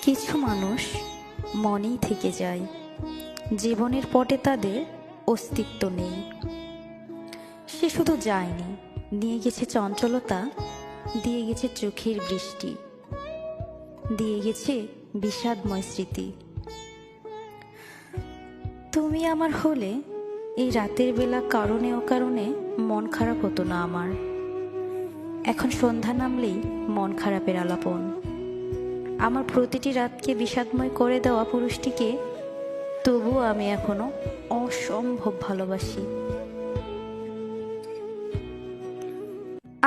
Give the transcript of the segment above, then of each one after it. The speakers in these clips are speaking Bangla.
কিছু মানুষ মনেই থেকে যায়, জীবনের পটে তাদের অস্তিত্ব নেই। সে শুধু যায়নি, নিয়ে গেছে চঞ্চলতা, দিয়ে গেছে চোখের বৃষ্টি, দিয়ে গেছে বিষাদময় স্মৃতি। তুমি আমার হলে এই রাতের বেলা কারণে অকারণে মন খারাপ হতো না আমার। এখন সন্ধ্যা নামলেই মন খারাপের আলাপন। আমার প্রতিটি রাতকে বিষাদময় করে দেওয়া পুরুষটিকে তবুও আমি এখনো অসম্ভব ভালোবাসি।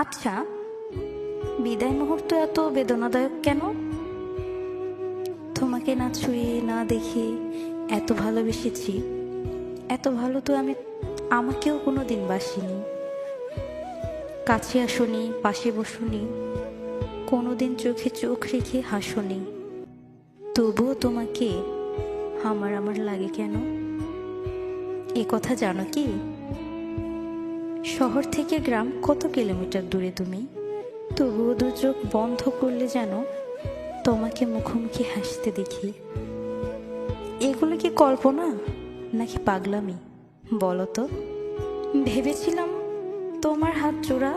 আচ্ছা, বিদায় মুহূর্ত এত বেদনাদায়ক কেন? তোমাকে না ছুঁয়ে না দেখে এত ভালোবেসেছি, এত ভালো তো আমি আমাকেও কোনোদিন বাসিনি। কাছে আসনি, পাশে বসুনি, কোনোদিন চোখে চোখ রেখে হাসনি, তবুও তোমাকে আমার লাগে কেন? এ কথা জানো কি? শহর থেকে গ্রাম কত কিলোমিটার দূরে তুমি, তবুও দু চোখ বন্ধ করলে যেন তোমাকে মুখোমুখি হাসতে দেখি। এগুলো কি কল্পনা নাকি পাগলামি বলো তো? ভেবেছিলাম তোমার হাত জোড়া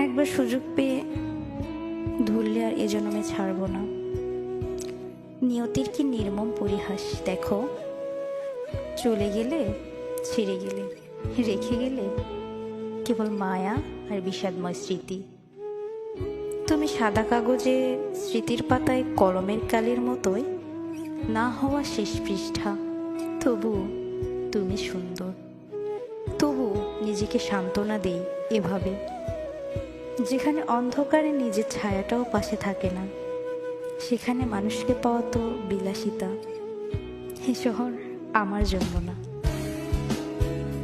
একবার সুযোগ পেয়ে ধরলে আর এ জন্মে ছাড়ব না। নিয়তির কি নির্মম পরিহাস দেখো! চলে গেলে, ছেড়ে গেলে, রেখে গেলে কেবল মায়া আর বিষাদময় স্মৃতি। তুমি সাদা কাগজে স্মৃতির পাতায় কলমের কালির মতোই না হওয়া শেষ পৃষ্ঠা, তবু তুমি সুন্দর। তবু নিজেকে সান্ত্বনা দেই এভাবে, যেখানে অন্ধকারে নিজের ছায়াটাও পাশে থাকে না, সেখানে মানুষকে পাওয়া তো বিলাসিতা। এ শহর আমার জন্য না।